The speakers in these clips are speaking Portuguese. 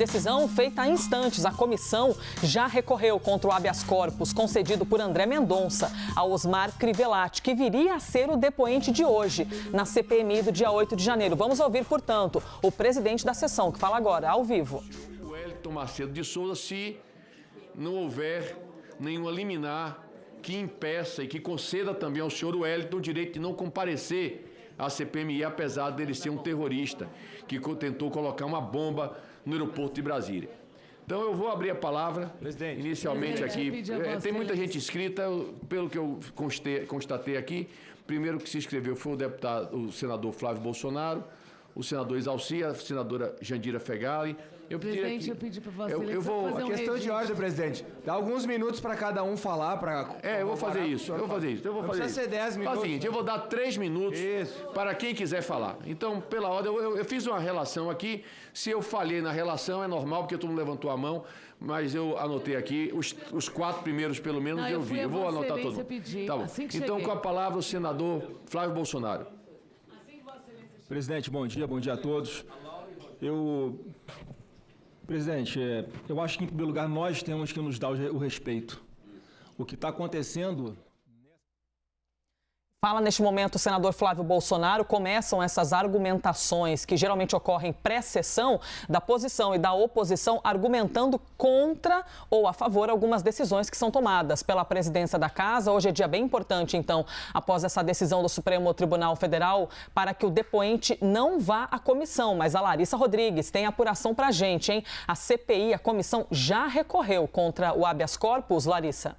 Decisão feita há instantes. A comissão já recorreu contra o habeas corpus concedido por André Mendonça a Osmar Crivellati, que viria a ser o depoente de hoje, na CPMI do dia 8 de janeiro. Vamos ouvir, portanto, o presidente da sessão, que fala agora, ao vivo. O Wellington Macedo de Souza, se não houver nenhuma liminar que impeça e que conceda também ao senhor Wellington o direito de não comparecer à CPMI, apesar dele ser um terrorista que tentou colocar uma bomba no aeroporto de Brasília. Então eu vou abrir a palavra, inicialmente aqui. Tem muita gente inscrita, pelo que eu constatei aqui. Primeiro que se inscreveu foi o senador Flávio Bolsonaro, o senador Exalci, a senadora Jandira Fegali. Presidente, eu pedi para você... Eu vou... fazer questão de ordem, presidente. Dá alguns minutos para cada um falar, para... eu vou fazer isso, Não precisa ser 10 minutos. Faz o seguinte, eu vou dar 3 minutos para quem quiser falar. Então, pela ordem, eu fiz uma relação aqui. Se eu falhei na relação, é normal, porque todo mundo levantou a mão, mas eu anotei aqui, os 4 primeiros, pelo menos, eu vi. Eu vou anotar todo mundo. Tá bom. Então, com a palavra, o senador Flávio Bolsonaro. Presidente, bom dia a todos. Presidente, eu acho que, em primeiro lugar, nós temos que nos dar o respeito. O que está acontecendo... Fala neste momento o senador Flávio Bolsonaro. Começam essas argumentações que geralmente ocorrem pré-sessão da posição e da oposição, argumentando contra ou a favor algumas decisões que são tomadas pela presidência da Casa. Hoje é dia bem importante, então, após essa decisão do Supremo Tribunal Federal, para que o depoente não vá à comissão. Mas a Larissa Rodrigues tem apuração para a gente, hein? A CPI, a comissão, já recorreu contra o habeas corpus, Larissa?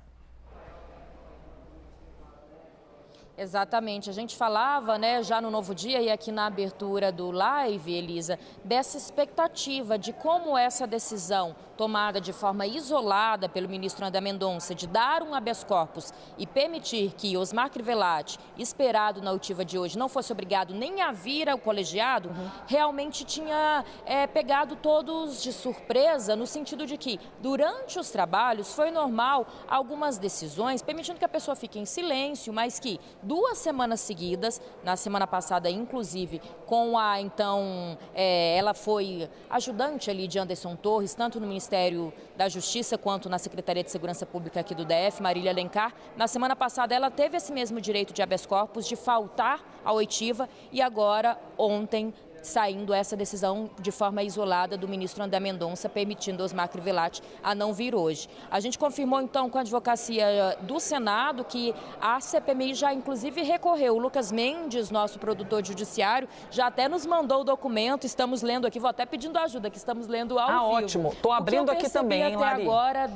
Exatamente. A gente falava, já no Novo Dia e aqui na abertura do live, Elisa, dessa expectativa de como essa decisão tomada de forma isolada pelo ministro André Mendonça de dar um habeas corpus e permitir que Osmar Crivellati, esperado na oitiva de hoje, não fosse obrigado nem a vir ao colegiado, realmente tinha pegado todos de surpresa, no sentido de que, durante os trabalhos, foi normal algumas decisões, permitindo que a pessoa fique em silêncio, mas que 2 semanas seguidas, na semana passada, inclusive, com ela foi ajudante ali de Anderson Torres, tanto no Ministério da Justiça quanto na Secretaria de Segurança Pública aqui do DF, Marília Alencar. Na semana passada, ela teve esse mesmo direito de habeas corpus, de faltar à oitiva, e agora, ontem, saindo essa decisão de forma isolada do ministro André Mendonça, permitindo Osmar Crivellati a não vir hoje. A gente confirmou, então, com a advocacia do Senado que a CPMI já, inclusive, recorreu. O Lucas Mendes, nosso produtor judiciário, já até nos mandou o documento. Estamos lendo aqui, vou até pedindo ajuda, que estamos lendo ao vivo. Ótimo. Estou abrindo aqui também, hein, Lari? Agora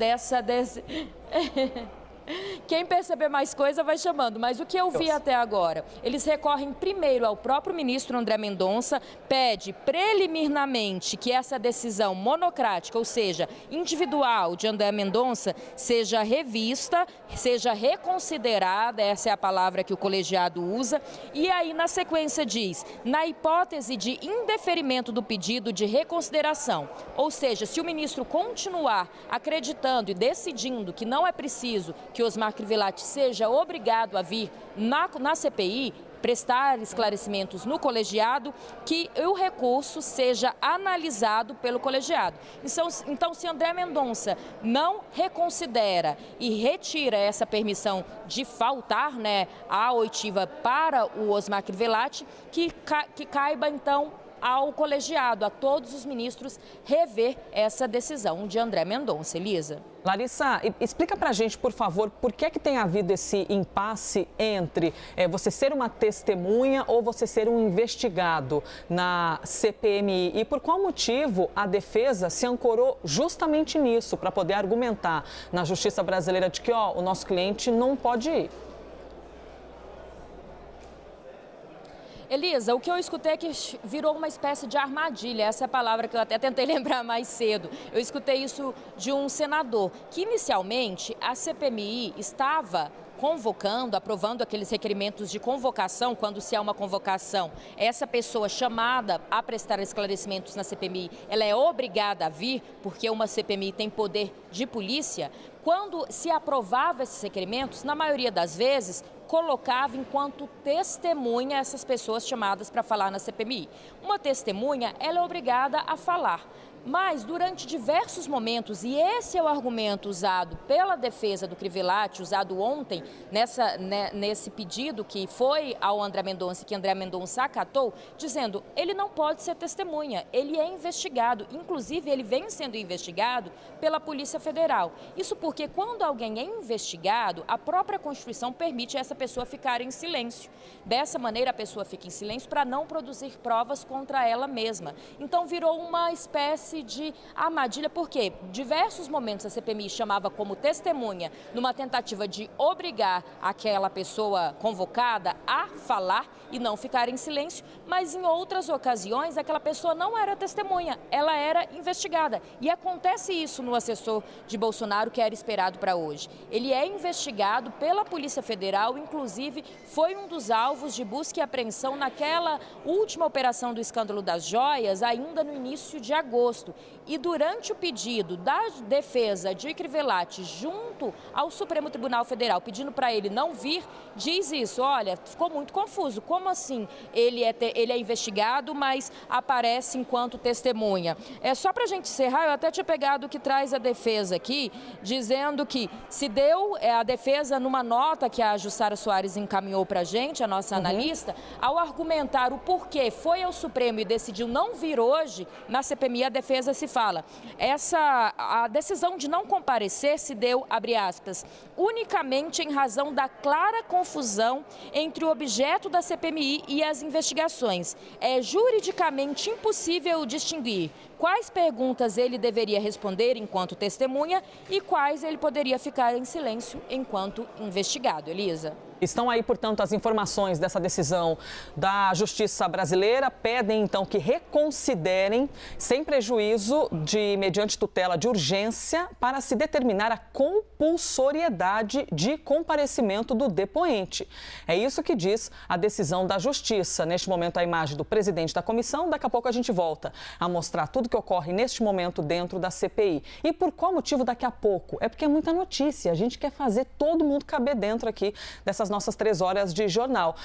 Quem perceber mais coisa vai chamando, mas o que eu vi até agora, eles recorrem primeiro ao próprio ministro André Mendonça, pede preliminarmente que essa decisão monocrática, ou seja, individual de André Mendonça, seja revista, seja reconsiderada, essa é a palavra que o colegiado usa, e aí na sequência diz, na hipótese de indeferimento do pedido de reconsideração, ou seja, se o ministro continuar acreditando e decidindo que não é preciso que Osmar Crivellati seja obrigado a vir na CPI, prestar esclarecimentos no colegiado, que o recurso seja analisado pelo colegiado. Então, se André Mendonça não reconsidera e retira essa permissão de faltar à oitiva para o Osmar Crivellati, que caiba, então, ao colegiado, a todos os ministros, rever essa decisão de André Mendonça. Elisa. Larissa, explica pra gente, por favor, por que tem havido esse impasse entre você ser uma testemunha ou você ser um investigado na CPMI e por qual motivo a defesa se ancorou justamente nisso, para poder argumentar na justiça brasileira de que o nosso cliente não pode ir. Elisa, o que eu escutei é que virou uma espécie de armadilha, essa é a palavra que eu até tentei lembrar mais cedo. Eu escutei isso de um senador, que inicialmente a CPMI estava convocando, aprovando aqueles requerimentos de convocação, quando se há uma convocação, essa pessoa chamada a prestar esclarecimentos na CPMI, ela é obrigada a vir, porque uma CPMI tem poder de polícia. Quando se aprovava esses requerimentos, na maioria das vezes, colocava enquanto testemunha essas pessoas chamadas para falar na CPMI. Uma testemunha, ela é obrigada a falar. Mas, durante diversos momentos, e esse é o argumento usado pela defesa do Crivellati, usado ontem nesse pedido que foi ao André Mendonça, que André Mendonça acatou, dizendo ele não pode ser testemunha, ele é investigado, inclusive ele vem sendo investigado pela Polícia Federal. Isso porque quando alguém é investigado, a própria Constituição permite essa pessoa ficar em silêncio. Dessa maneira, a pessoa fica em silêncio para não produzir provas contra ela mesma. Então, virou uma espécie de armadilha, porque diversos momentos a CPMI chamava como testemunha numa tentativa de obrigar aquela pessoa convocada a falar e não ficar em silêncio, mas em outras ocasiões aquela pessoa não era testemunha, ela era investigada. E acontece isso no assessor de Bolsonaro, que era esperado para hoje. Ele é investigado pela Polícia Federal, inclusive foi um dos alvos de busca e apreensão naquela última operação do escândalo das joias, ainda no início de agosto. E durante o pedido da defesa de Crivellati junto ao Supremo Tribunal Federal, pedindo para ele não vir, diz isso, olha, ficou muito confuso, como assim ele é investigado, mas aparece enquanto testemunha? É só para a gente encerrar, eu até tinha pegado o que traz a defesa aqui, dizendo que se deu a defesa numa nota que a Jussara Soares encaminhou para a gente, a nossa analista, ao argumentar o porquê foi ao Supremo e decidiu não vir hoje, na CPMI a defesa se fala. A decisão de não comparecer se deu, abre aspas, unicamente em razão da clara confusão entre o objeto da CPMI e as investigações. É juridicamente impossível distinguir quais perguntas ele deveria responder enquanto testemunha e quais ele poderia ficar em silêncio enquanto investigado. Elisa. Estão aí, portanto, as informações dessa decisão da Justiça brasileira. Pedem, então, que reconsiderem, sem prejuízo mediante tutela de urgência, para se determinar a compulsoriedade de comparecimento do depoente. É isso que diz a decisão da Justiça. Neste momento, a imagem do presidente da comissão. Daqui a pouco a gente volta a mostrar tudo que ocorre neste momento dentro da CPI. E por qual motivo daqui a pouco? É porque é muita notícia. A gente quer fazer todo mundo caber dentro aqui dessas nossas 3 horas de jornal.